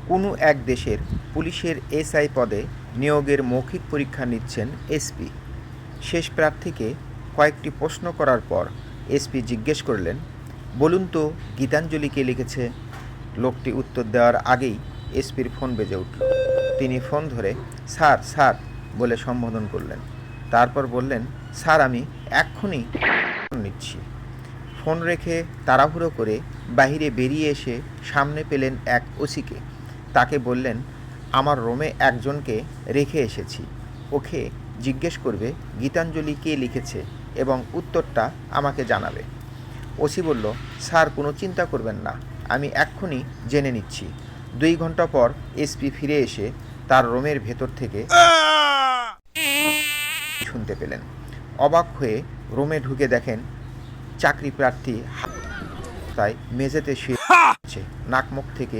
কোনো এক দেশের পুলিশের এসআই পদে নিয়োগের মৌখিক পরীক্ষা নিচ্ছেন এসপি। শেষ প্রার্থীকে কয়েকটি প্রশ্ন করার পর এসপি জিজ্ঞেস করলেন, বলুন তো গীতাঞ্জলি কে লিখেছে? লোকটি উত্তর দেওয়ার আগেই এসপির ফোন বেজে উঠল। তিনি ফোন ধরে স্যার স্যার বলে সম্বোধন করলেন। তারপর বললেন, স্যার আমি এক্ষুনি নিচ্ছি। ফোন রেখে তাড়াহুড়ো করে বাইরে বেরিয়ে এসে সামনে পেলেন এক ওসিকে। তাকে বললেন, আমার রুমে একজনকে রেখে এসেছি, ওকে জিজ্ঞেস করবে গীতাঞ্জলি কে লিখেছে এবং উত্তরটা আমাকে জানাবে। ওসি বলল, স্যার কোনো চিন্তা করবেন না, আমি এক্ষুনি জেনে নিচ্ছি। 2 ঘন্টা পর এসপি ফিরে এসে তার রুমের ভেতর থেকে শুনতে পেলেন। অবাক হয়ে রুমে ঢুকে দেখেন চাকরি প্রার্থী তাই মেঝেতে শুয়ে নাক মুখ থেকে